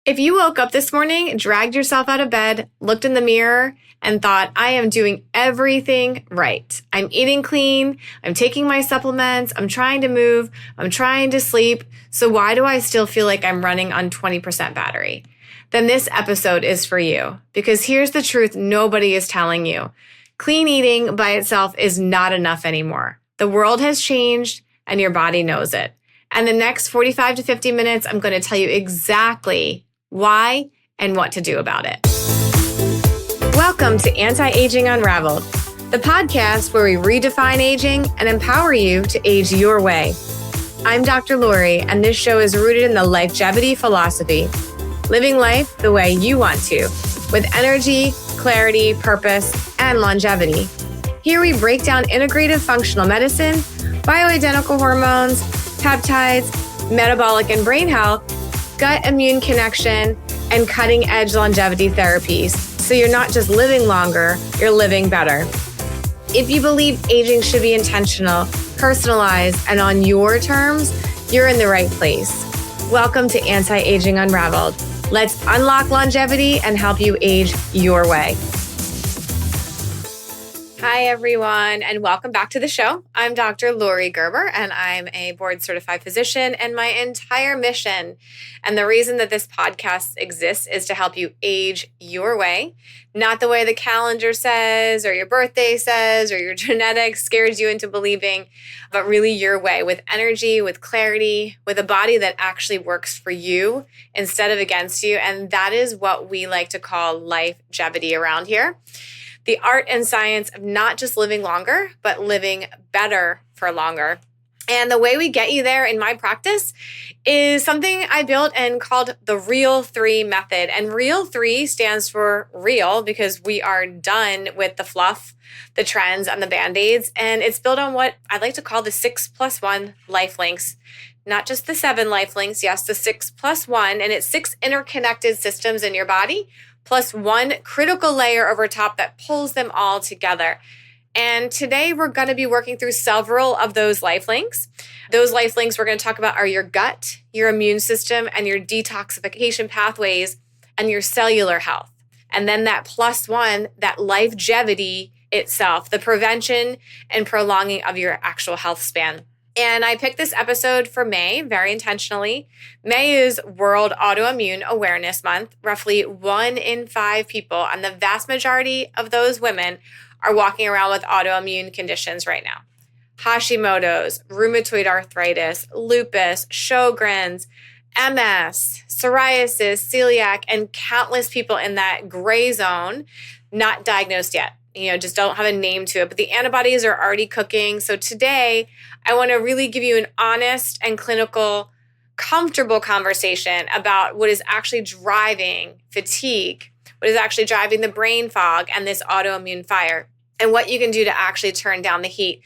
If you woke up this morning, dragged yourself out of bed, looked in the mirror, and thought, I am doing everything right. I'm eating clean, I'm taking my supplements, I'm trying to move, I'm trying to sleep, so why do I still feel like I'm running on 20% battery? Then this episode is for you, because here's the truth nobody is telling you. Clean eating by itself is not enough anymore. The world has changed, and your body knows it. And the next 45 to 50 minutes, I'm going to tell you exactly why and what to do about it. Welcome to Anti-Aging Unraveled, the podcast where we redefine aging and empower you to age your way. I'm Dr. Lori, and this show is rooted in the Lifegevity philosophy, living life the way you want to, with energy, clarity, purpose, and longevity. Here we break down integrative functional medicine, bioidentical hormones, peptides, metabolic and brain health, gut immune connection, and cutting-edge longevity therapies. So you're not just living longer, you're living better. If you believe aging should be intentional, personalized, and on your terms, you're in the right place. Welcome to Anti-Aging Unraveled. Let's unlock longevity and help you age your way. Hi, everyone, and welcome back to the show. I'm Dr. Lori Gerber, and I'm a board-certified physician, and my entire mission and the reason that this podcast exists is to help you age your way, not the way the calendar says, or your birthday says, or your genetics scares you into believing, but really your way, with energy, with clarity, with a body that actually works for you instead of against you, and that is what we like to call Lifegevity around here. The art and science of not just living longer, but living better for longer. And the way we get you there in my practice is something I built and called the Real 3 method. And Real 3 stands for real because we are done with the fluff, the trends, and the band-aids. And it's built on what I like to call the 6+1 LifeLinks. Not just the 7 LifeLinks, yes, the 6+1. And it's 6 interconnected systems in your body, plus 1 critical layer over top that pulls them all together. And today we're going to be working through several of those LifeLinks. Those LifeLinks we're going to talk about are your gut, your immune system, and your detoxification pathways, and your cellular health. And then that +1, that Lifegevity itself, the prevention and prolonging of your actual health span. And I picked this episode for May very intentionally. May is World Autoimmune Awareness Month. Roughly 1 in 5 people, and the vast majority of those women are walking around with autoimmune conditions right now. Hashimoto's, rheumatoid arthritis, lupus, Sjogren's, MS, psoriasis, celiac, and countless people in that gray zone, not diagnosed yet. Just don't have a name to it, but the antibodies are already cooking. So today, I want to really give you an honest and clinical, comfortable conversation about what is actually driving fatigue, what is actually driving the brain fog and this autoimmune fire, and what you can do to actually turn down the heat.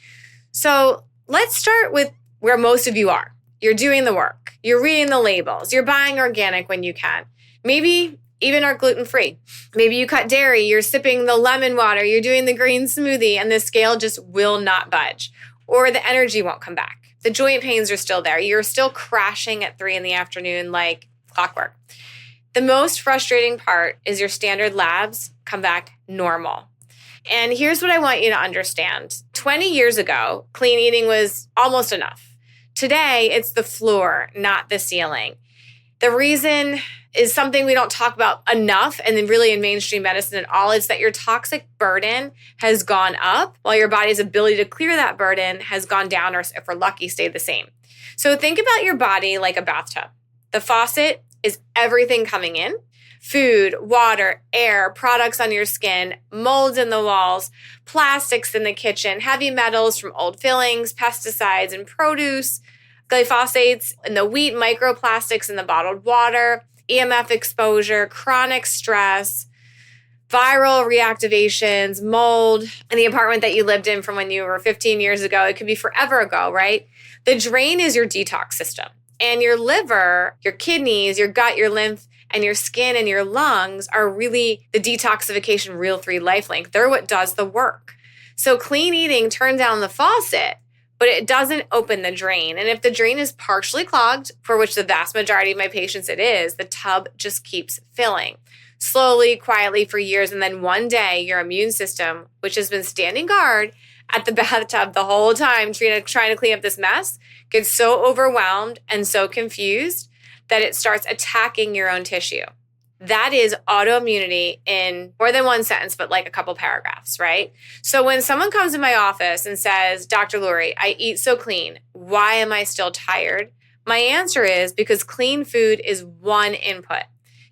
So let's start with where most of you are. You're doing the work. You're reading the labels. You're buying organic when you can. Maybe even are gluten-free. Maybe you cut dairy, you're sipping the lemon water, you're doing the green smoothie, and the scale just will not budge. Or the energy won't come back. The joint pains are still there. You're still crashing at 3 p.m. like clockwork. The most frustrating part is your standard labs come back normal. And here's what I want you to understand. 20 years ago, clean eating was almost enough. Today, it's the floor, not the ceiling. The reason is something we don't talk about enough, and then really in mainstream medicine at all, is that your toxic burden has gone up while your body's ability to clear that burden has gone down, or if we're lucky, stayed the same. So think about your body like a bathtub. The faucet is everything coming in: food, water, air, products on your skin, molds in the walls, plastics in the kitchen, heavy metals from old fillings, pesticides in produce, glyphosates in the wheat, microplastics in the bottled water, EMF exposure, chronic stress, viral reactivations, mold in the apartment that you lived in from when you were 15 years ago. It could be forever ago, right? The drain is your detox system. And your liver, your kidneys, your gut, your lymph, and your skin and your lungs are really the detoxification Real 3 Lifelink. They're what does the work. So clean eating turns down the faucet, but it doesn't open the drain. And if the drain is partially clogged, for which the vast majority of my patients it is, the tub just keeps filling. Slowly, quietly for years, and then one day your immune system, which has been standing guard at the bathtub the whole time trying to clean up this mess, gets so overwhelmed and so confused that it starts attacking your own tissue. That is autoimmunity in more than one sentence, but like a couple paragraphs, right? So when someone comes in my office and says, Dr. Lori, I eat so clean, why am I still tired? My answer is because clean food is one input.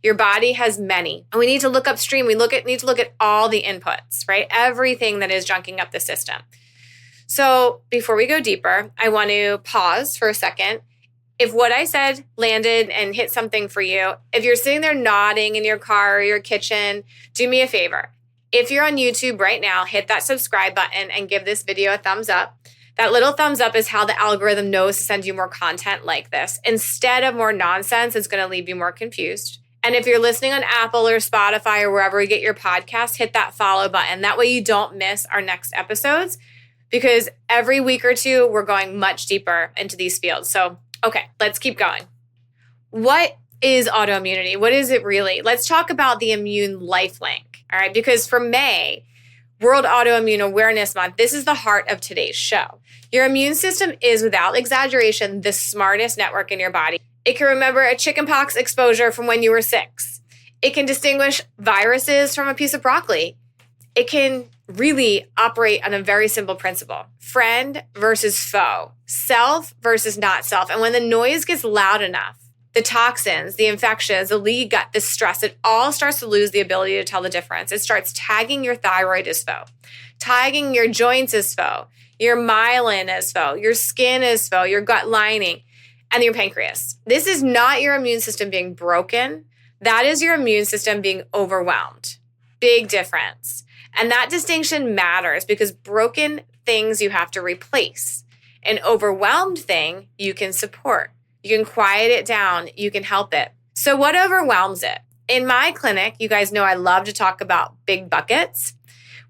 Your body has many, and we need to look upstream. We need to look at all the inputs, right? Everything that is junking up the system. So before we go deeper, I want to pause for a second. If what I said landed and hit something for you, if you're sitting there nodding in your car or your kitchen, do me a favor. If you're on YouTube right now, hit that subscribe button and give this video a thumbs up. That little thumbs up is how the algorithm knows to send you more content like this. Instead of more nonsense, it's going to leave you more confused. And if you're listening on Apple or Spotify or wherever you get your podcast, hit that follow button. That way you don't miss our next episodes, because every week or two, we're going much deeper into these fields. So, okay, let's keep going. What is autoimmunity? What is it really? Let's talk about the immune Lifelink, all right? Because for May, World Autoimmune Awareness Month, this is the heart of today's show. Your immune system is, without exaggeration, the smartest network in your body. It can remember a chickenpox exposure from when you were 6. It can distinguish viruses from a piece of broccoli. It can really operate on a very simple principle. Friend versus foe. Self versus not self. And when the noise gets loud enough, the toxins, the infections, the leaky gut, the stress, it all starts to lose the ability to tell the difference. It starts tagging your thyroid as foe, tagging your joints as foe, your myelin as foe, your skin as foe, your gut lining, and your pancreas. This is not your immune system being broken. That is your immune system being overwhelmed. Big difference. And that distinction matters because broken things you have to replace. An overwhelmed thing you can support. You can quiet it down. You can help it. So what overwhelms it? In my clinic, you guys know I love to talk about big buckets.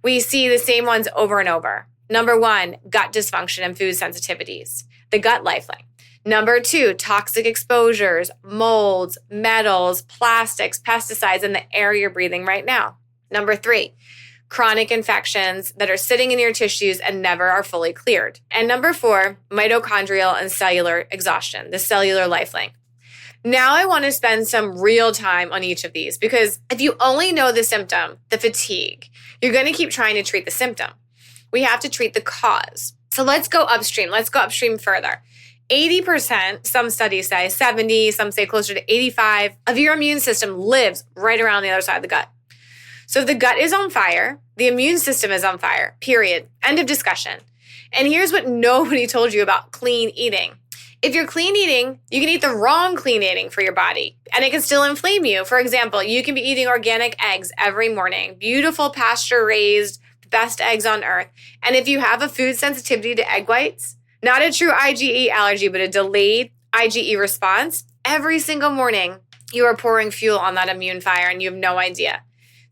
We see the same ones over and over. Number 1, gut dysfunction and food sensitivities. The gut lifelink. Number 2, toxic exposures, molds, metals, plastics, pesticides in the air you're breathing right now. Number 3, chronic infections that are sitting in your tissues and never are fully cleared. And number 4, mitochondrial and cellular exhaustion, the cellular lifelink. Now I want to spend some real time on each of these because if you only know the symptom, the fatigue, you're going to keep trying to treat the symptom. We have to treat the cause. So let's go upstream. Let's go upstream further. 80%, some studies say 70, some say closer to 85 of your immune system lives right around the other side of the gut. So if the gut is on fire, the immune system is on fire, period. End of discussion. And here's what nobody told you about clean eating. If you're clean eating, you can eat the wrong clean eating for your body, and it can still inflame you. For example, you can be eating organic eggs every morning, beautiful pasture-raised, best eggs on earth. And if you have a food sensitivity to egg whites, not a true IgE allergy, but a delayed IgE response, every single morning you are pouring fuel on that immune fire and you have no idea.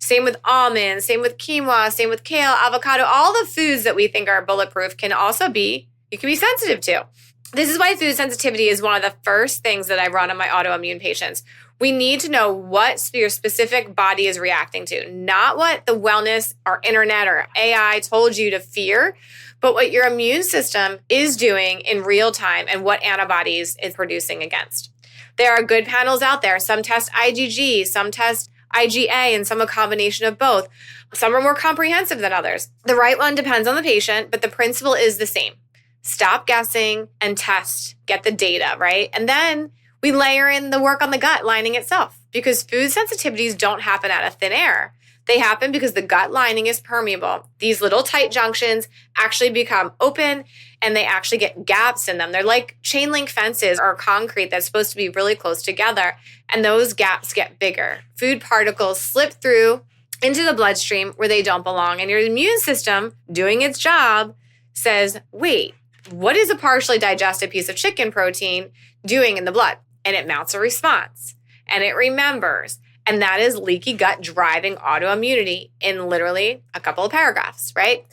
Same with almonds, same with quinoa, same with kale, avocado. All the foods that we think are bulletproof can also be, you can be sensitive to. This is why food sensitivity is one of the first things that I run on my autoimmune patients. We need to know what your specific body is reacting to, not what the wellness or internet or AI told you to fear, but what your immune system is doing in real time and what antibodies it's producing against. There are good panels out there. Some test IgG, some test IgA, and some a combination of both. Some are more comprehensive than others. The right one depends on the patient, but the principle is the same. Stop guessing and test, get the data, right? And then we layer in the work on the gut lining itself because food sensitivities don't happen out of thin air. They happen because the gut lining is permeable. These little tight junctions actually become open and they actually get gaps in them. They're like chain link fences or concrete that's supposed to be really close together, and those gaps get bigger. Food particles slip through into the bloodstream where they don't belong, and your immune system, doing its job, says, wait, what is a partially digested piece of chicken protein doing in the blood? And it mounts a response, and it remembers. And that is leaky gut driving autoimmunity in literally a couple of paragraphs, right?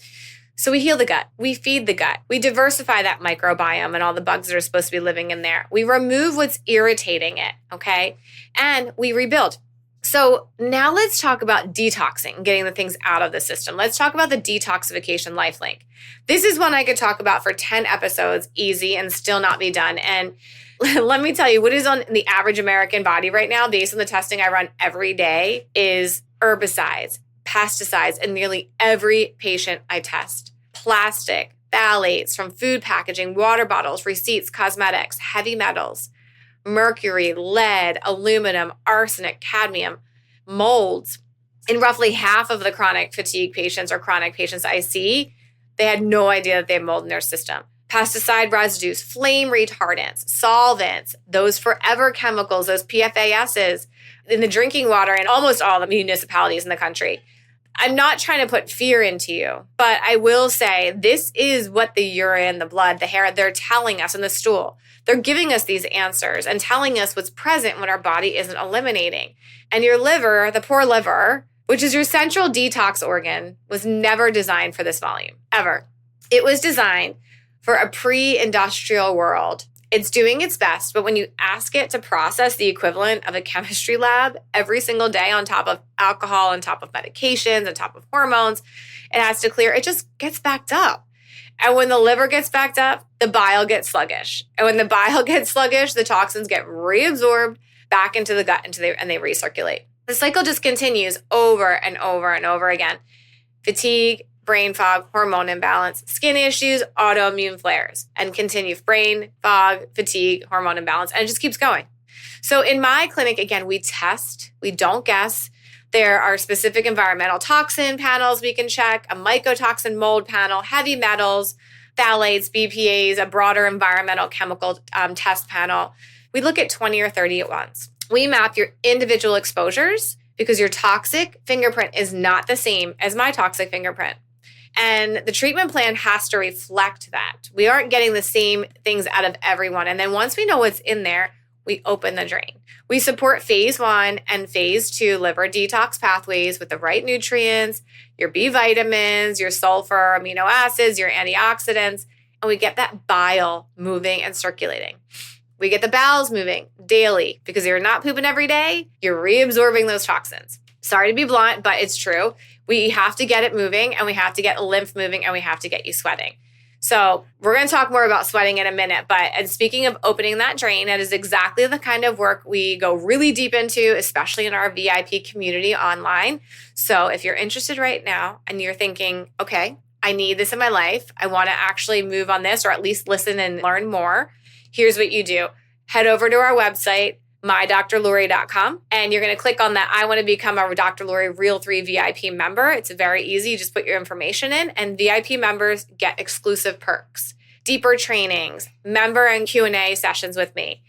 So we heal the gut, we feed the gut, we diversify that microbiome and all the bugs that are supposed to be living in there. We remove what's irritating it, okay? And we rebuild. So now let's talk about detoxing, getting the things out of the system. Let's talk about the Detoxification Lifelink. This is one I could talk about for 10 episodes easy and still not be done. And let me tell you, what is on the average American body right now, based on the testing I run every day, is herbicides, pesticides in nearly every patient I test. Plastic, phthalates from food packaging, water bottles, receipts, cosmetics, heavy metals, mercury, lead, aluminum, arsenic, cadmium, molds. In roughly half of the chronic fatigue patients or chronic patients I see, they had no idea that they had mold in their system. Pesticide residues, flame retardants, solvents, those forever chemicals, those PFASs in the drinking water in almost all the municipalities in the country. I'm not trying to put fear into you, but I will say this is what the urine, the blood, the hair, they're telling us in the stool. They're giving us these answers and telling us what's present when our body isn't eliminating. And your liver, the poor liver, which is your central detox organ, was never designed for this volume, ever. It was designed for a pre-industrial world. It's doing its best, but when you ask it to process the equivalent of a chemistry lab every single day on top of alcohol, on top of medications, on top of hormones, it has to clear. It just gets backed up. And when the liver gets backed up, the bile gets sluggish. And when the bile gets sluggish, the toxins get reabsorbed back into the gut and they recirculate. The cycle just continues over and over and over again. Fatigue, brain fog, hormone imbalance, skin issues, autoimmune flares, and continue brain fog, fatigue, hormone imbalance, and it just keeps going. So in my clinic, again, we test, we don't guess. There are specific environmental toxin panels we can check, a mycotoxin mold panel, heavy metals, phthalates, BPAs, a broader environmental chemical test panel. We look at 20 or 30 at once. We map your individual exposures because your toxic fingerprint is not the same as my toxic fingerprint. And the treatment plan has to reflect that. We aren't getting the same things out of everyone. And then once we know what's in there, we open the drain. We support phase 1 and phase 2 liver detox pathways with the right nutrients, your B vitamins, your sulfur, amino acids, your antioxidants, and we get that bile moving and circulating. We get the bowels moving daily because you're not pooping every day, you're reabsorbing those toxins. Sorry to be blunt, but it's true. We have to get it moving and we have to get lymph moving and we have to get you sweating. So we're going to talk more about sweating in a minute, and speaking of opening that drain, that is exactly the kind of work we go really deep into, especially in our VIP community online. So if you're interested right now and you're thinking, okay, I need this in my life, I want to actually move on this or at least listen and learn more, here's what you do. Head over to our website, mydrlori.com, and you're going to click on that I want to become a Dr. Lori Real 3 VIP member. It's very easy. You just put your information in, and VIP members get exclusive perks, deeper trainings, member and Q&A sessions with me,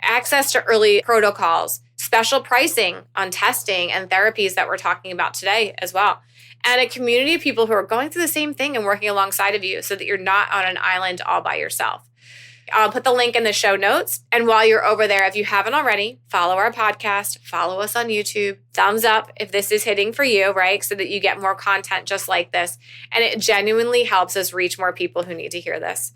access to early protocols, special pricing on testing and therapies that we're talking about today as well, and a community of people who are going through the same thing and working alongside of you so that you're not on an island all by yourself. I'll put the link in the show notes. And while you're over there, if you haven't already, follow our podcast, follow us on YouTube, thumbs up if this is hitting for you, right? So that you get more content just like this. And it genuinely helps us reach more people who need to hear this.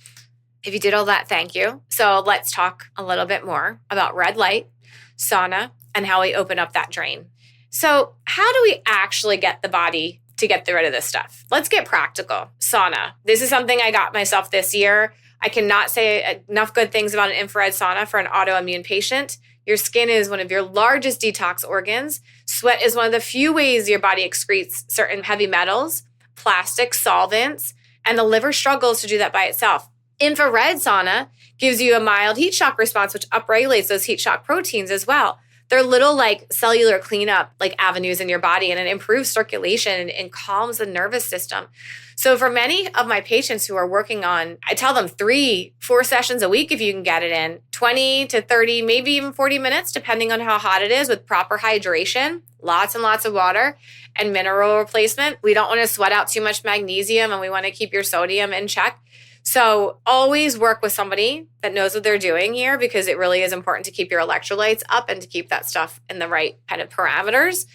If you did all that, thank you. So let's talk a little bit more about red light, sauna, and how we open up that drain. So how do we actually get the body to get rid of this stuff? Let's get practical. Sauna. This is something I got myself this year. I cannot say enough good things about an infrared sauna for an autoimmune patient. Your skin is one of your largest detox organs. Sweat is one of the few ways your body excretes certain heavy metals, plastics, solvents, and the liver struggles to do that by itself. Infrared sauna gives you a mild heat shock response, which upregulates those heat shock proteins as well. They're little like cellular cleanup like avenues in your body, and it improves circulation and calms the nervous system. So for many of my patients who are working on, I tell them 3-4 sessions a week if you can get it in, 20 to 30, maybe even 40 minutes, depending on how hot it is, with proper hydration, lots and lots of water, and mineral replacement. We don't want to sweat out too much magnesium, and we want to keep your sodium in check. So always work with somebody that knows what they're doing here, because it really is important to keep your electrolytes up and to keep that stuff in the right kind of parameters.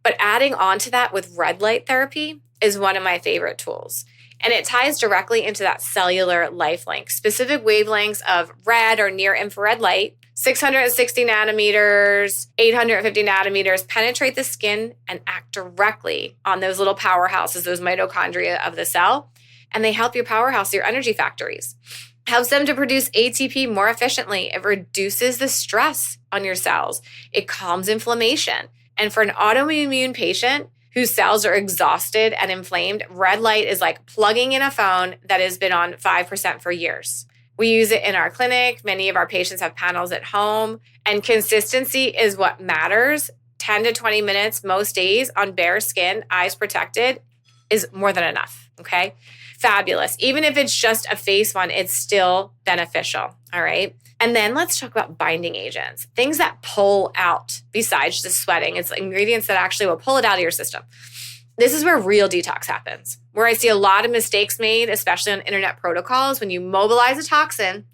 But adding on to that with red light therapy is one of my favorite tools. And it ties directly into that cellular Lifelink, specific wavelengths of red or near infrared light, 660 nanometers, 850 nanometers penetrate the skin and act directly on those little powerhouses, those mitochondria of the cell. And they help your powerhouse, your energy factories. Helps them to produce ATP more efficiently. It reduces the stress on your cells. It calms inflammation. And for an autoimmune patient whose cells are exhausted and inflamed, red light is like plugging in a phone that has been on 5% for years. We use it in our clinic. Many of our patients have panels at home. And consistency is what matters. 10 to 20 minutes most days on bare skin, eyes protected, is more than enough, okay? Fabulous. Even if it's just a face one, it's still beneficial, all right? And then let's talk about binding agents, things that pull out besides just sweating. It's ingredients that actually will pull it out of your system. This is where real detox happens, where I see a lot of mistakes made, especially on internet protocols, when you mobilize a toxin,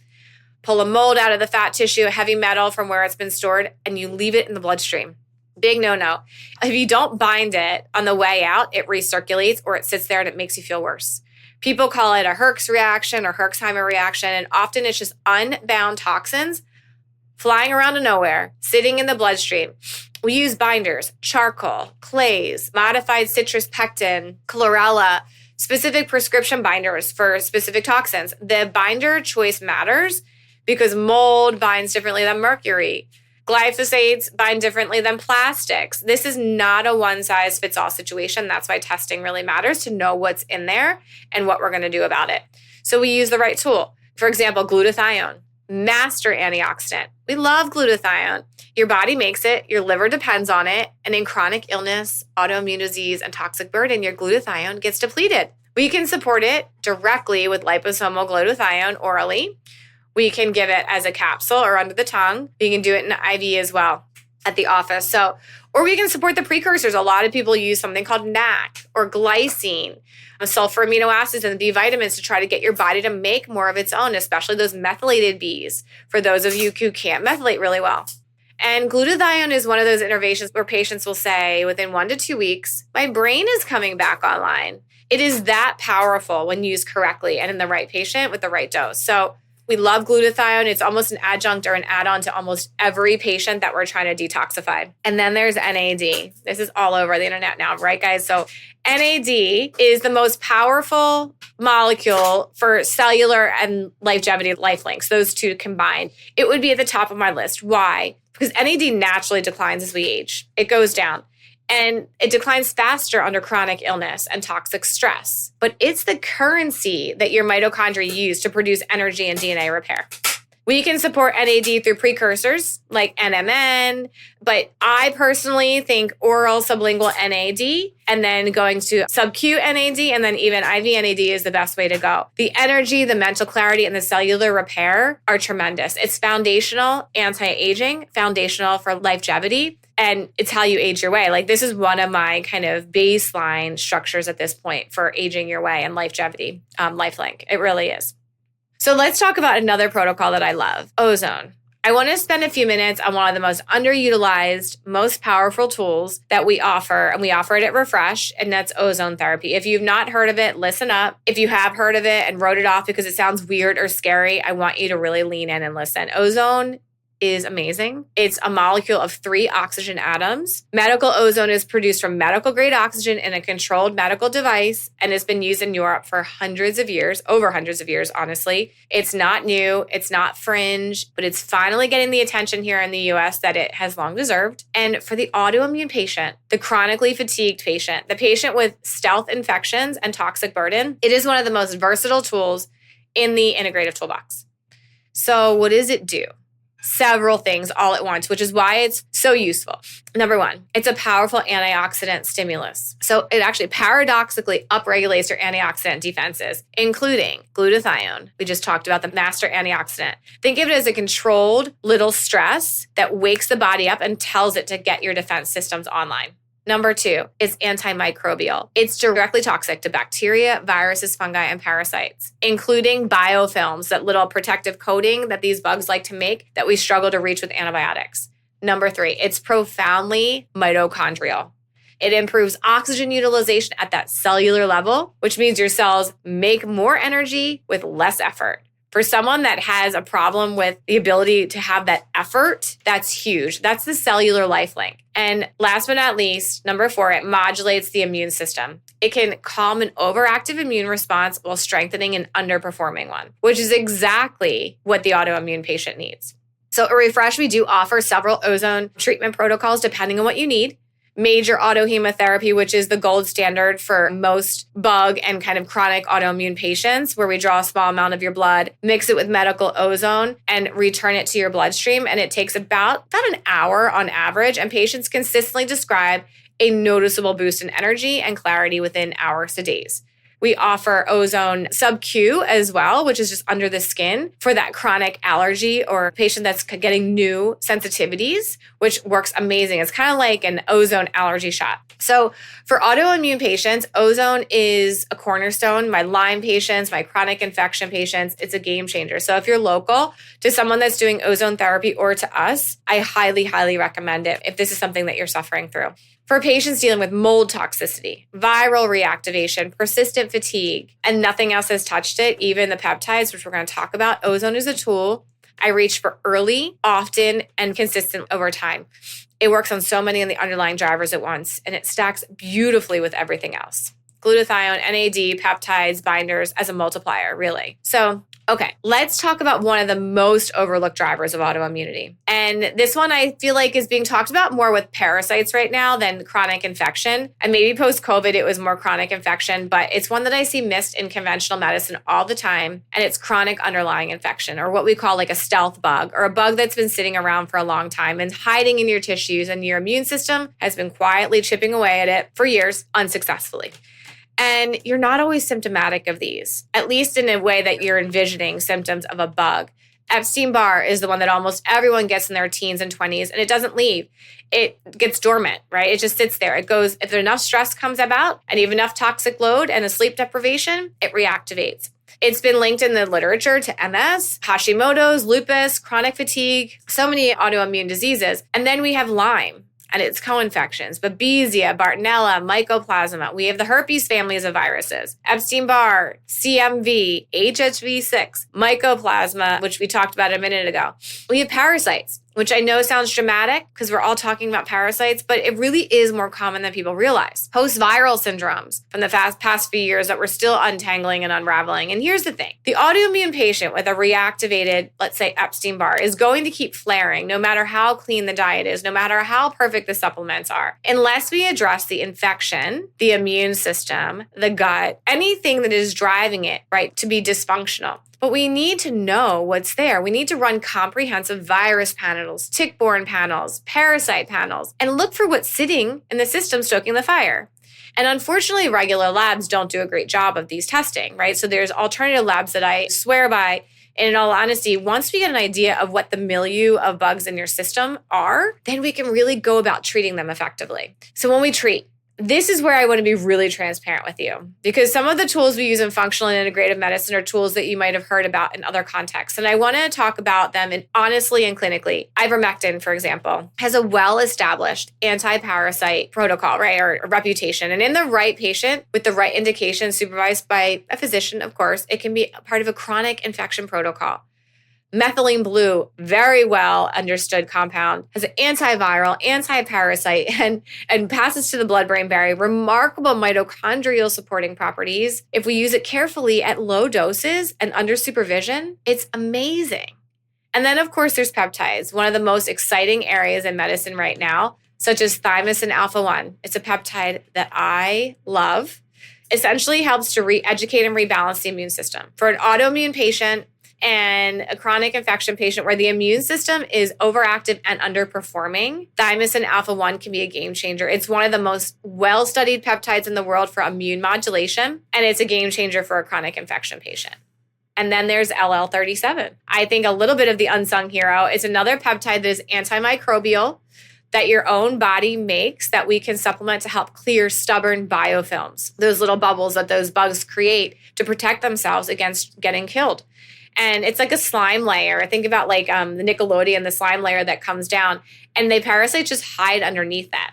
pull a mold out of the fat tissue, a heavy metal from where it's been stored, and you leave it in the bloodstream. Big no-no. If you don't bind it on the way out, it recirculates or it sits there and it makes you feel worse. People call it a Herx reaction or Herxheimer reaction, and often it's just unbound toxins flying around to nowhere, sitting in the bloodstream. We use binders, charcoal, clays, modified citrus pectin, chlorella, specific prescription binders for specific toxins. The binder choice matters because mold binds differently than mercury. Glyphosates bind differently than plastics. This is not a one-size-fits-all situation. That's why testing really matters to know what's in there and what we're going to do about it. So we use the right tool. For example, glutathione, master antioxidant. We love glutathione. Your body makes it, your liver depends on it, and in chronic illness, autoimmune disease, and toxic burden, your glutathione gets depleted. We can support it directly with liposomal glutathione orally. We can give it as a capsule or under the tongue. We can do it in an IV as well at the office. Or we can support the precursors. A lot of people use something called NAC or glycine, sulfur amino acids, and B vitamins to try to get your body to make more of its own, especially those methylated Bs for those of you who can't methylate really well. And glutathione is one of those innovations where patients will say within 1 to 2 weeks, my brain is coming back online. It is that powerful when used correctly and in the right patient with the right dose. So we love glutathione. It's almost an adjunct or an add-on to almost every patient that we're trying to detoxify. And then there's NAD. This is all over the internet now, right, guys? So NAD is the most powerful molecule for cellular and Lifegevity Lifelinks, those two combined. It would be at the top of my list. Why? Because NAD naturally declines as we age. It goes down. And it declines faster under chronic illness and toxic stress. But it's the currency that your mitochondria use to produce energy and DNA repair. We can support NAD through precursors like NMN, but I personally think oral sublingual NAD and then going to sub-Q NAD and then even IV NAD is the best way to go. The energy, the mental clarity, and the cellular repair are tremendous. It's foundational, anti-aging, foundational for lifegevity, and it's how you age your way. Like this is one of my kind of baseline structures at this point for aging your way and lifegevity, Lifelink. It really is. So let's talk about another protocol that I love, ozone. I want to spend a few minutes on one of the most underutilized, most powerful tools that we offer, and we offer it at Refresh, and that's ozone therapy. If you've not heard of it, listen up. If you have heard of it and wrote it off because it sounds weird or scary, I want you to really lean in and listen. Ozone is amazing. It's a molecule of 3 oxygen atoms. Medical ozone is produced from medical grade oxygen in a controlled medical device and has been used in Europe for hundreds of years, over hundreds of years, honestly. It's not new. It's not fringe, but it's finally getting the attention here in the US that it has long deserved. And for the autoimmune patient, the chronically fatigued patient, the patient with stealth infections and toxic burden, it is one of the most versatile tools in the integrative toolbox. So what does it do? Several things all at once, which is why it's so useful. Number 1, it's a powerful antioxidant stimulus. So it actually paradoxically upregulates your antioxidant defenses, including glutathione. We just talked about the master antioxidant. Think of it as a controlled little stress that wakes the body up and tells it to get your defense systems online. Number 2, it's antimicrobial. It's directly toxic to bacteria, viruses, fungi, and parasites, including biofilms, that little protective coating that these bugs like to make that we struggle to reach with antibiotics. Number 3, it's profoundly mitochondrial. It improves oxygen utilization at that cellular level, which means your cells make more energy with less effort. For someone that has a problem with the ability to have that effort, that's huge. That's the cellular Lifelink. And last but not least, number 4, it modulates the immune system. It can calm an overactive immune response while strengthening an underperforming one, which is exactly what the autoimmune patient needs. So at Refresh, we do offer several ozone treatment protocols depending on what you need. Major autohemotherapy, which is the gold standard for most bug and kind of chronic autoimmune patients, where we draw a small amount of your blood, mix it with medical ozone, and return it to your bloodstream. And it takes about an hour on average. And patients consistently describe a noticeable boost in energy and clarity within hours to days. We offer ozone sub-Q as well, which is just under the skin for that chronic allergy or patient that's getting new sensitivities, which works amazing. It's kind of like an ozone allergy shot. So for autoimmune patients, ozone is a cornerstone. My Lyme patients, my chronic infection patients, it's a game changer. So if you're local to someone that's doing ozone therapy or to us, I highly, highly recommend it if this is something that you're suffering through. For patients dealing with mold toxicity, viral reactivation, persistent fatigue, and nothing else has touched it, even the peptides, which we're going to talk about, ozone is a tool I reach for early, often, and consistent over time. It works on so many of the underlying drivers at once, and it stacks beautifully with everything else. Glutathione, NAD, peptides, binders as a multiplier, really. So, okay, let's talk about one of the most overlooked drivers of autoimmunity. And this one I feel like is being talked about more with parasites right now than chronic infection. And maybe post-COVID, it was more chronic infection, but it's one that I see missed in conventional medicine all the time. And it's chronic underlying infection, or what we call like a stealth bug, or a bug that's been sitting around for a long time and hiding in your tissues, and your immune system has been quietly chipping away at it for years unsuccessfully. And you're not always symptomatic of these, at least in a way that you're envisioning symptoms of a bug. Epstein-Barr is the one that almost everyone gets in their teens and 20s, and it doesn't leave. It gets dormant, right? It just sits there. It goes, if enough stress comes about and you have enough toxic load and a sleep deprivation, it reactivates. It's been linked in the literature to MS, Hashimoto's, lupus, chronic fatigue, so many autoimmune diseases. And then we have Lyme and its co-infections, Babesia, Bartonella, mycoplasma. We have the herpes families of viruses, Epstein-Barr, CMV, HHV6, mycoplasma, which we talked about a minute ago. We have parasites, which I know sounds dramatic because we're all talking about parasites, but it really is more common than people realize. Post-viral syndromes from the past few years that we're still untangling and unraveling. And here's the thing. The autoimmune patient with a reactivated, let's say, Epstein-Barr is going to keep flaring no matter how clean the diet is, no matter how perfect the supplements are. Unless we address the infection, the immune system, the gut, anything that is driving it, right, to be dysfunctional. But we need to know what's there. We need to run comprehensive virus panels, tick-borne panels, parasite panels, and look for what's sitting in the system stoking the fire. And unfortunately, regular labs don't do a great job of these testing, right? So there's alternative labs that I swear by. And in all honesty, once we get an idea of what the milieu of bugs in your system are, then we can really go about treating them effectively. So when we treat, this is where I want to be really transparent with you, because some of the tools we use in functional and integrative medicine are tools that you might have heard about in other contexts. And I want to talk about them honestly and clinically. Ivermectin, for example, has a well-established anti-parasite protocol, right, or reputation. And in the right patient with the right indication, supervised by a physician, of course, it can be part of a chronic infection protocol. Methylene blue, very well understood compound, has an antiviral, anti-parasite, and passes to the blood-brain barrier. Remarkable mitochondrial supporting properties. If we use it carefully at low doses and under supervision, it's amazing. And then, of course, there's peptides, one of the most exciting areas in medicine right now, such as Thymus and alpha-1. It's a peptide that I love. Essentially helps to re-educate and rebalance the immune system. For an autoimmune patient, and a chronic infection patient where the immune system is overactive and underperforming, Thymus and alpha-1 can be a game changer. It's one of the most well-studied peptides in the world for immune modulation, and it's a game changer for a chronic infection patient. And then there's LL37. I think a little bit of the unsung hero. It's another peptide that is antimicrobial that your own body makes that we can supplement to help clear stubborn biofilms, those little bubbles that those bugs create to protect themselves against getting killed. And it's like a slime layer. Think about like the Nickelodeon, the slime layer that comes down, and the parasites just hide underneath that.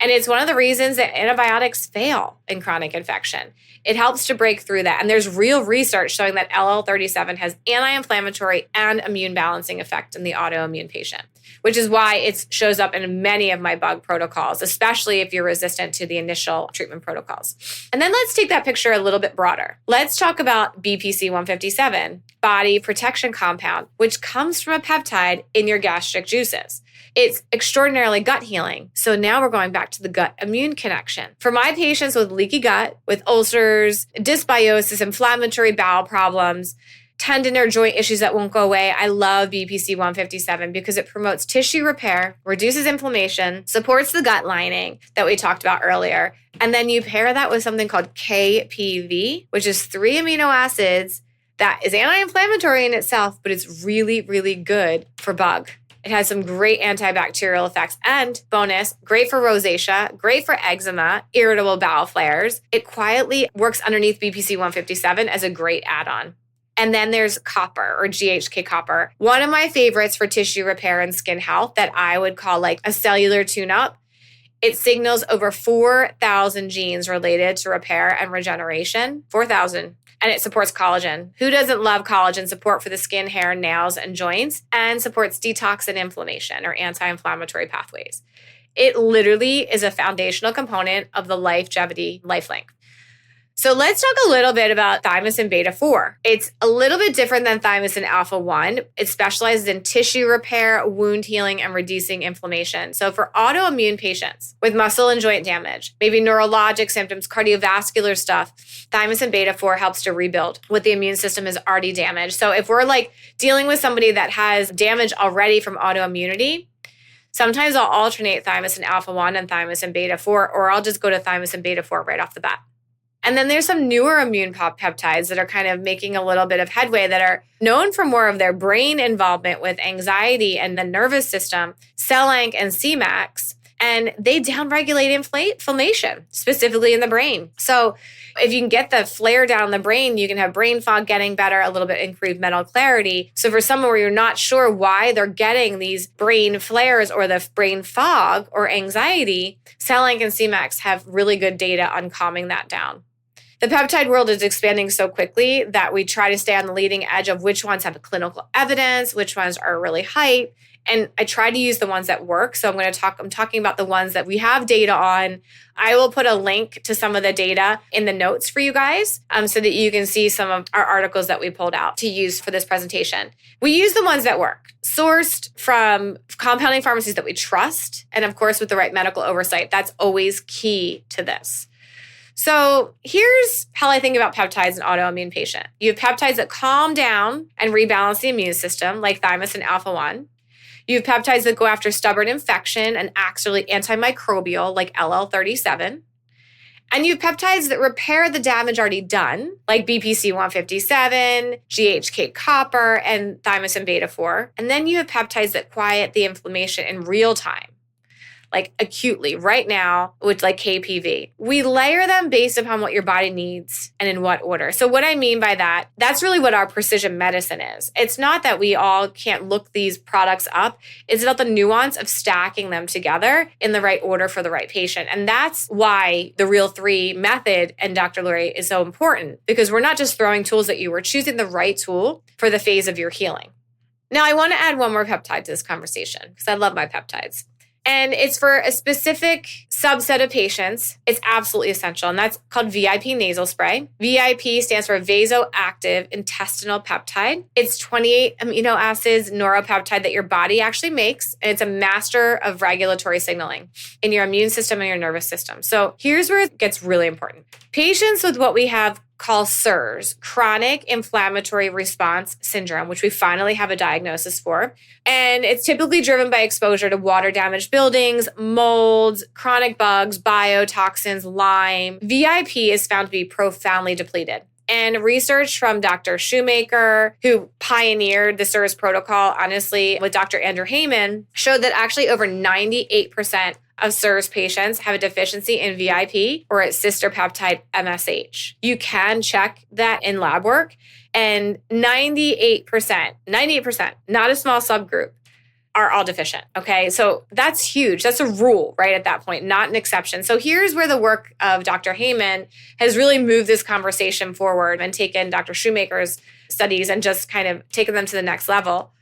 And it's one of the reasons that antibiotics fail in chronic infection. It helps to break through that. And there's real research showing that LL37 has anti-inflammatory and immune balancing effect in the autoimmune patient, which is why it shows up in many of my bug protocols, especially if you're resistant to the initial treatment protocols. And then let's take that picture a little bit broader. Let's talk about BPC 157, body protection compound, which comes from a peptide in your gastric juices. It's extraordinarily gut healing. So now we're going back to the gut immune connection. For my patients with leaky gut, with ulcers, dysbiosis, inflammatory bowel problems, tendon or joint issues that won't go away, I love BPC 157 because it promotes tissue repair, reduces inflammation, supports the gut lining that we talked about earlier. And then you pair that with something called KPV, which is 3 amino acids that is anti-inflammatory in itself, but it's really, really good for bug. It has some great antibacterial effects and bonus, great for rosacea, great for eczema, irritable bowel flares. It quietly works underneath BPC 157 as a great add-on. And then there's copper or GHK copper. One of my favorites for tissue repair and skin health that I would call like a cellular tune-up. It signals over 4,000 genes related to repair and regeneration, 4,000. And it supports collagen. Who doesn't love collagen support for the skin, hair, nails, and joints, and supports detox and inflammation or anti-inflammatory pathways. It literally is a foundational component of the Lifegevity Lifelink. So let's talk a little bit about Thymus and beta-4. It's a little bit different than Thymus and alpha-1. It specializes in tissue repair, wound healing, and reducing inflammation. So for autoimmune patients with muscle and joint damage, maybe neurologic symptoms, cardiovascular stuff, Thymus and beta-4 helps to rebuild what the immune system has already damaged. So if we're like dealing with somebody that has damage already from autoimmunity, sometimes I'll alternate Thymus and alpha-1 and Thymus and beta-4, or I'll just go to Thymus and beta-4 right off the bat. And then there's some newer immune peptides that are kind of making a little bit of headway that are known for more of their brain involvement with anxiety and the nervous system, Cellular and Cmax, and they downregulate inflammation, specifically in the brain. So if you can get the flare down in the brain, you can have brain fog getting better, a little bit improved mental clarity. So for someone where you're not sure why they're getting these brain flares or the brain fog or anxiety, Cellular and Cmax have really good data on calming that down. The peptide world is expanding so quickly that we try to stay on the leading edge of which ones have clinical evidence, which ones are really hype. And I try to use the ones that work. So I'm talking about the ones that we have data on. I will put a link to some of the data in the notes for you guys so that you can see some of our articles that we pulled out to use for this presentation. We use the ones that work, sourced from compounding pharmacies that we trust. And of course, with the right medical oversight, that's always key to this. So here's how I think about peptides in autoimmune patient. You have peptides that calm down and rebalance the immune system, like Thymus and alpha-1. You have peptides that go after stubborn infection and acts really antimicrobial, like LL37. And you have peptides that repair the damage already done, like BPC 157, GHK copper, and Thymus and beta-4. And then you have peptides that quiet the inflammation in real time, like acutely right now with like KPV. We layer them based upon what your body needs and in what order. So what I mean by that, that's really what our precision medicine is. It's not that we all can't look these products up. It's about the nuance of stacking them together in the right order for the right patient. And that's why the Real 3 method and Dr. Lori is so important, because we're not just throwing tools at you. We're choosing the right tool for the phase of your healing. Now, I want to add one more peptide to this conversation because I love my peptides. And it's for a specific subset of patients. It's absolutely essential. And that's called VIP nasal spray. VIP stands for vasoactive intestinal peptide. It's 28 amino acids neuropeptide that your body actually makes. And it's a master of regulatory signaling in your immune system and your nervous system. So here's where it gets really important. Patients with what we have call CIRS, chronic inflammatory response syndrome, which we finally have a diagnosis for. And it's typically driven by exposure to water-damaged buildings, molds, chronic bugs, biotoxins, Lyme. VIP is found to be profoundly depleted. And research from Dr. Shoemaker, who pioneered the CIRS protocol, honestly, with Dr. Andrew Heyman, showed that actually over 98% of CIRS patients have a deficiency in VIP or its sister peptide MSH. You can check that in lab work, and 98%, not a small subgroup, are all deficient. Okay. So that's huge. That's a rule, right? At that point, not an exception. So here's where the work of Dr. Heyman has really moved this conversation forward and taken Dr. Shoemaker's studies and just kind of taken them to the next level.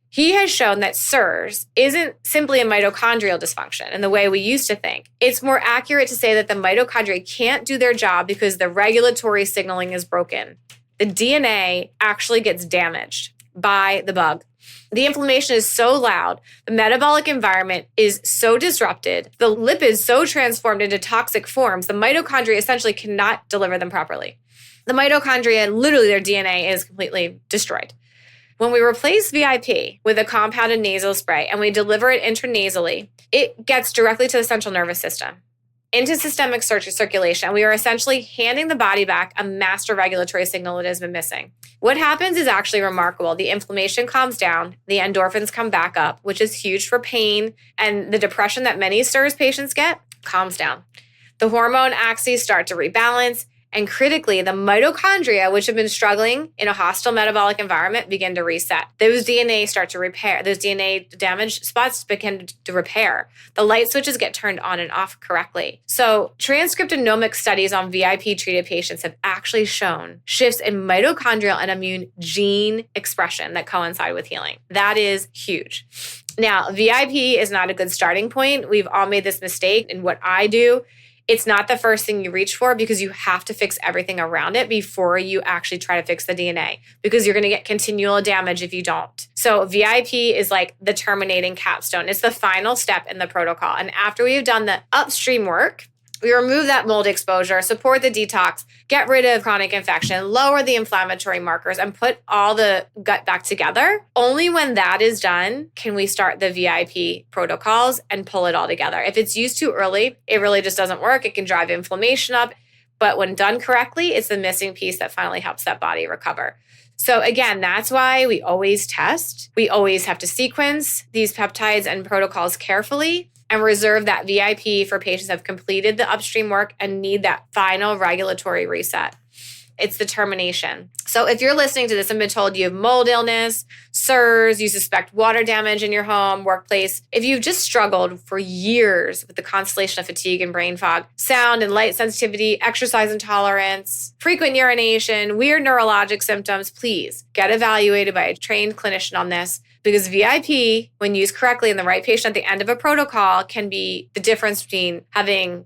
He has shown that SIRS isn't simply a mitochondrial dysfunction in the way we used to think. It's more accurate to say that the mitochondria can't do their job because the regulatory signaling is broken. The DNA actually gets damaged by the bug. The inflammation is so loud, the metabolic environment is so disrupted, the lipids so transformed into toxic forms, the mitochondria essentially cannot deliver them properly. The mitochondria, literally their DNA is completely destroyed. When we replace VIP with a compounded nasal spray and we deliver it intranasally, it gets directly to the central nervous system, into systemic circulation. We are essentially handing the body back a master regulatory signal that has been missing. What happens is actually remarkable. The inflammation calms down, the endorphins come back up, which is huge for pain, and the depression that many SIRS patients get calms down. The hormone axes start to rebalance, and critically, the mitochondria, which have been struggling in a hostile metabolic environment, begin to reset. Those DNA start to repair. Those DNA damaged spots begin to repair. The light switches get turned on and off correctly. So transcriptomic studies on VIP-treated patients have actually shown shifts in mitochondrial and immune gene expression that coincide with healing. That is huge. Now, VIP is not a good starting point. We've all made this mistake in what I do. It's not the first thing you reach for because you have to fix everything around it before you actually try to fix the DNA, because you're going to get continual damage if you don't. So VIP is like the terminating capstone. It's the final step in the protocol. And after we've done the upstream work, we remove that mold exposure, support the detox, get rid of chronic infection, lower the inflammatory markers, and put all the gut back together. Only when that is done can we start the VIP protocols and pull it all together. If it's used too early, it really just doesn't work. It can drive inflammation up. But when done correctly, it's the missing piece that finally helps that body recover. So again, that's why we always test. We always have to sequence these peptides and protocols carefully and reserve that VIP for patients who have completed the upstream work and need that final regulatory reset. It's the termination. So if you're listening to this and been told you have mold illness, SIRS, you suspect water damage in your home, workplace, if you've just struggled for years with the constellation of fatigue and brain fog, sound and light sensitivity, exercise intolerance, frequent urination, weird neurologic symptoms, please get evaluated by a trained clinician on this. Because VIP, when used correctly in the right patient at the end of a protocol, can be the difference between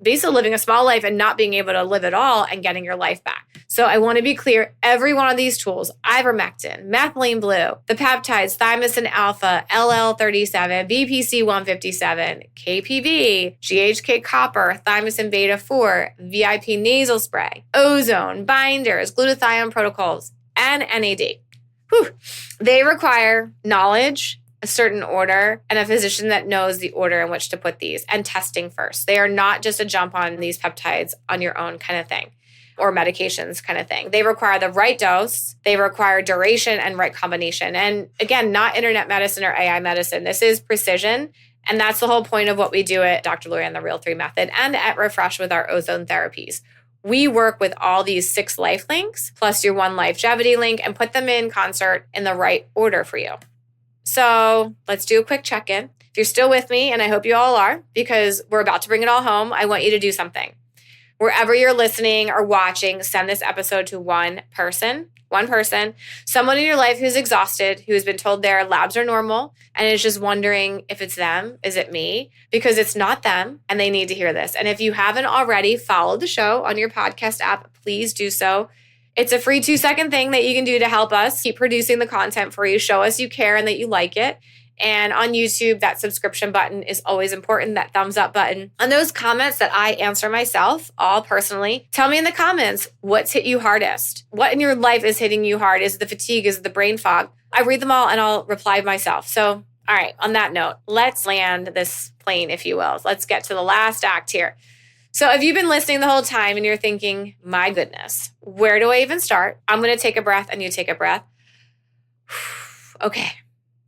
basically living a small life and not being able to live at all and getting your life back. So I want to be clear, every one of these tools, ivermectin, methylene blue, the peptides, thymus and alpha, LL37, BPC 157, KPB, GHK copper, thymus and beta 4, VIP nasal spray, ozone, binders, glutathione protocols, and NAD. They require knowledge, a certain order, and a physician that knows the order in which to put these, and testing first. They are not just a jump on these peptides on your own kind of thing, or medications kind of thing. They require the right dose, they require duration and right combination. And again, not internet medicine or AI medicine. This is precision. And that's the whole point of what we do at Dr. Lori and the Real 3 Method and at Refresh with our ozone therapies. We work with all these 6 Lifelinks plus your 1 Lifegevity link and put them in concert in the right order for you. So let's do a quick check-in. If you're still with me, and I hope you all are, because we're about to bring it all home, I want you to do something. Wherever you're listening or watching, send this episode to one person, someone in your life who's exhausted, who has been told their labs are normal and is just wondering if it's them, is it me? Because it's not them and they need to hear this. And if you haven't already followed the show on your podcast app, please do so. It's a free 2-second thing that you can do to help us keep producing the content for you, show us you care and that you like it. And on YouTube, that subscription button is always important, that thumbs up button. On those comments that I answer myself, all personally, tell me in the comments, what's hit you hardest? What in your life is hitting you hard? Is it the fatigue? Is it the brain fog? I read them all and I'll reply myself. So, all right, on that note, let's land this plane, if you will. Let's get to the last act here. So if you've been listening the whole time and you're thinking, my goodness, where do I even start? I'm going to take a breath and you take a breath. Okay.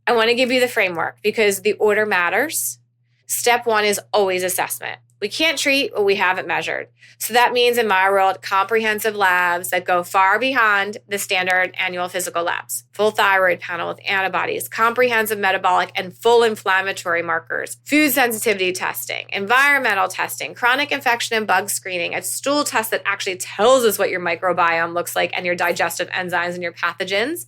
I want to give you the framework because the order matters. Step 1 is always assessment. We can't treat what we haven't measured. So that means in my world, comprehensive labs that go far beyond the standard annual physical labs. Full thyroid panel with antibodies, comprehensive metabolic and full inflammatory markers, food sensitivity testing, environmental testing, chronic infection and bug screening, a stool test that actually tells us what your microbiome looks like and your digestive enzymes and your pathogens,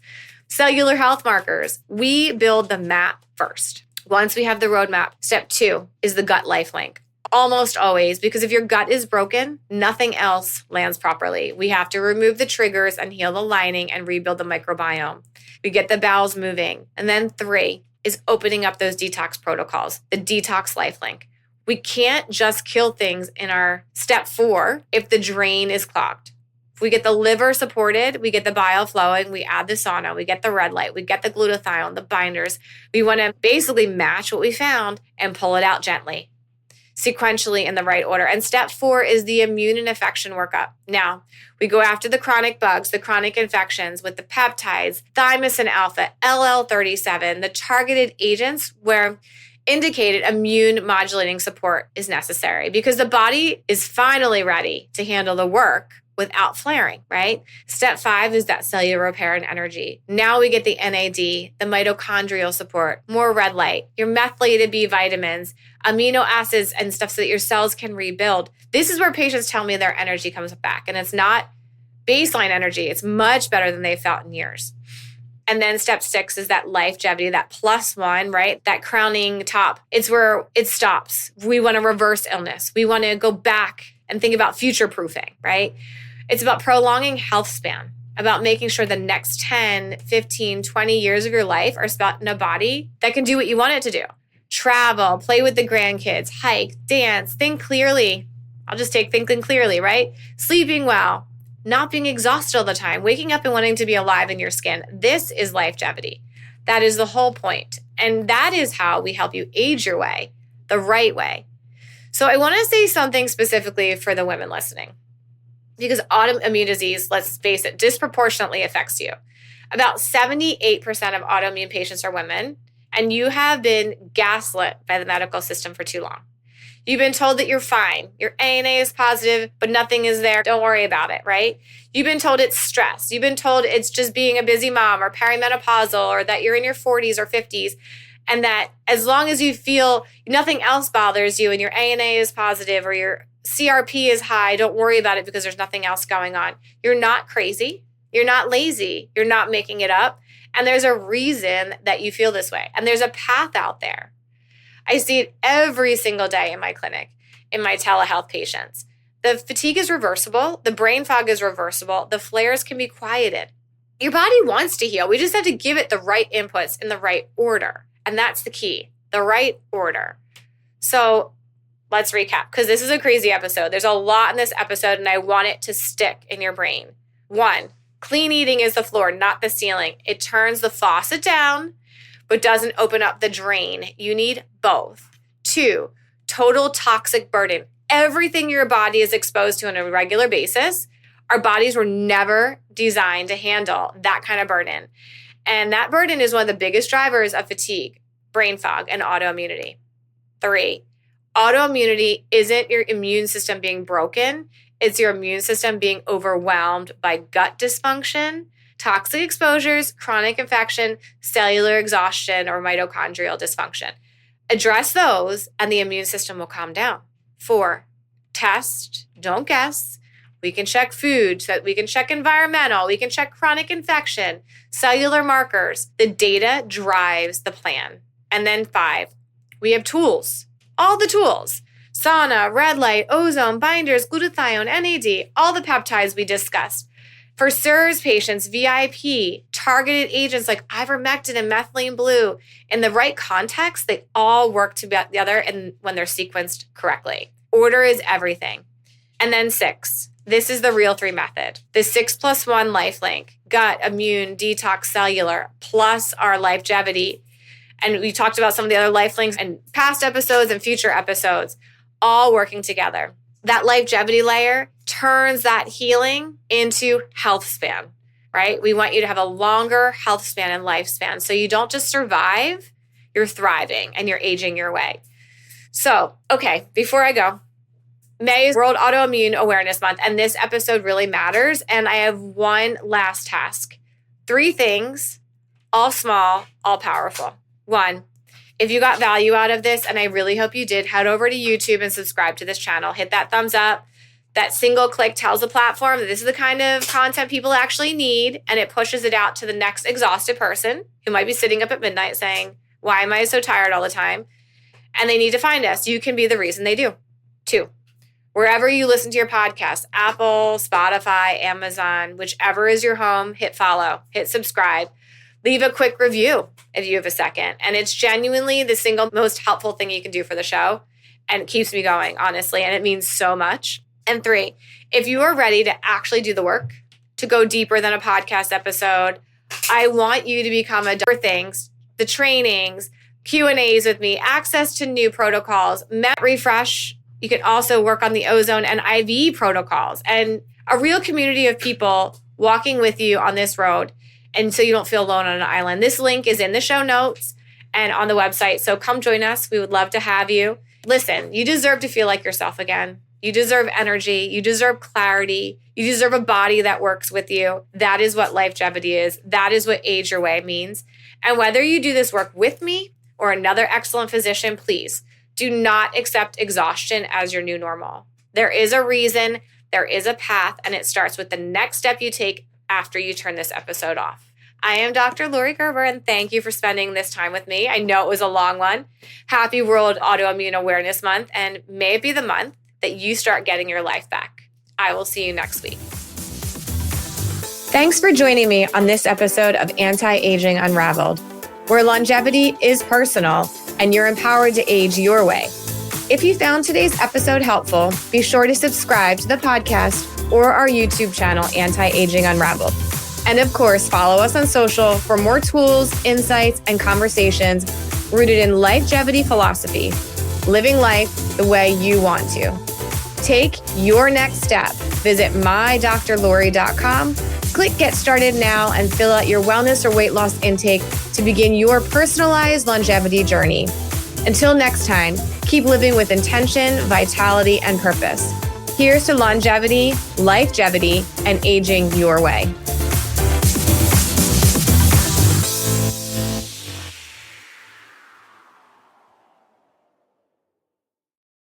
cellular health markers. We build the map first. Once we have the roadmap, step 2 is the gut Lifelink. Almost always, because if your gut is broken, nothing else lands properly. We have to remove the triggers and heal the lining and rebuild the microbiome. We get the bowels moving. And then 3 is opening up those detox protocols, the Detox Lifelink. We can't just kill things in our step 4 if the drain is clogged. If we get the liver supported, we get the bile flowing, we add the sauna, we get the red light, we get the glutathione, the binders. We want to basically match what we found and pull it out gently, sequentially in the right order. And step 4 is the immune and infection workup. Now, we go after the chronic bugs, the chronic infections with the peptides, Thymus and alpha, LL37, the targeted agents where indicated immune modulating support is necessary because the body is finally ready to handle the work without flaring, right? Step 5 is that cellular repair and energy. Now we get the NAD, the mitochondrial support, more red light, your methylated B vitamins, amino acids and stuff so that your cells can rebuild. This is where patients tell me their energy comes back, and it's not baseline energy. It's much better than they've felt in years. And then step 6 is that Lifegevity, that +1, right? That crowning top. It's where it stops. We want to reverse illness. We want to go back and think about future proofing, right? It's about prolonging health span, about making sure the next 10, 15, 20 years of your life are spent in a body that can do what you want it to do. Travel, play with the grandkids, hike, dance, think clearly. I'll just take thinking clearly, right? Sleeping well, not being exhausted all the time, waking up and wanting to be alive in your skin. This is Lifegevity. That is the whole point. And that is how we help you age your way, the right way. So I want to say something specifically for the women listening, because autoimmune disease, let's face it, disproportionately affects you. About 78% of autoimmune patients are women, and you have been gaslit by the medical system for too long. You've been told that you're fine. Your ANA is positive, but nothing is there. Don't worry about it, right? You've been told it's stress. You've been told it's just being a busy mom or perimenopausal or that you're in your 40s or 50s. And that as long as you feel nothing else bothers you and your ANA is positive or your CRP is high, don't worry about it because there's nothing else going on. You're not crazy. You're not lazy. You're not making it up. And there's a reason that you feel this way. And there's a path out there. I see it every single day in my clinic, in my telehealth patients. The fatigue is reversible. The brain fog is reversible. The flares can be quieted. Your body wants to heal. We just have to give it the right inputs in the right order. And that's the key, the right order. So let's recap, because this is a crazy episode. There's a lot in this episode, and I want it to stick in your brain. 1, clean eating is the floor, not the ceiling. It turns the faucet down, but doesn't open up the drain. You need both. 2, total toxic burden. Everything your body is exposed to on a regular basis, our bodies were never designed to handle that kind of burden. And that burden is one of the biggest drivers of fatigue, brain fog, and autoimmunity. 3, autoimmunity isn't your immune system being broken. It's your immune system being overwhelmed by gut dysfunction, toxic exposures, chronic infection, cellular exhaustion, or mitochondrial dysfunction. Address those and the immune system will calm down. 4, test, don't guess. We can check food, so we can check environmental, we can check chronic infection, cellular markers. The data drives the plan. And then 5, we have tools, all the tools. Sauna, red light, ozone, binders, glutathione, NAD, all the peptides we discussed. For SIRS patients, VIP, targeted agents like ivermectin and methylene blue, in the right context, they all work together and when they're sequenced correctly. Order is everything. And then 6, this is the real 3 method. The 6+1 Lifelink, gut, immune, detox, cellular, plus our Lifegevity. And we talked about some of the other Lifelinks in past episodes and future episodes, all working together. That Lifegevity layer turns that healing into health span, right? We want you to have a longer health span and lifespan. So you don't just survive, you're thriving and you're aging your way. So, okay, before I go, May is World Autoimmune Awareness Month, and this episode really matters. And I have one last task. 3 things, all small, all powerful. 1, if you got value out of this, and I really hope you did, head over to YouTube and subscribe to this channel. Hit that thumbs up. That single click tells the platform that this is the kind of content people actually need, and it pushes it out to the next exhausted person who might be sitting up at midnight saying, why am I so tired all the time? And they need to find us. You can be the reason they do. 2, wherever you listen to your podcast, Apple, Spotify, Amazon, whichever is your home, hit follow, hit subscribe, leave a quick review if you have a second. And it's genuinely the single most helpful thing you can do for the show, and it keeps me going, honestly, and it means so much. And 3, if you are ready to actually do the work, to go deeper than a podcast episode, I want you to become a things, the trainings, Q&As with me, access to new protocols, Refresh. You can also work on the ozone and IV protocols, and a real community of people walking with you on this road. And so you don't feel alone on an island. This link is in the show notes and on the website. So come join us. We would love to have you. Listen, you deserve to feel like yourself again. You deserve energy. You deserve clarity. You deserve a body that works with you. That is what Lifegevity is. That is what Age Your Way means. And whether you do this work with me or another excellent physician, please do not accept exhaustion as your new normal. There is a reason, there is a path, and it starts with the next step you take after you turn this episode off. I am Dr. Lori Gerber, and thank you for spending this time with me. I know it was a long one. Happy World Autoimmune Awareness Month, and may it be the month that you start getting your life back. I will see you next week. Thanks for joining me on this episode of Anti-Aging Unraveled, where longevity is personal and you're empowered to age your way. If you found today's episode helpful, be sure to subscribe to the podcast or our YouTube channel, Anti-Aging Unraveled. And of course, follow us on social for more tools, insights, and conversations rooted in Lifegevity philosophy, living life the way you want to. Take your next step. Visit mydrlori.com, click Get Started Now, and fill out your wellness or weight loss intake to begin your personalized longevity journey. Until next time, keep living with intention, vitality, and purpose. Here's to longevity, lifegevity, and aging your way.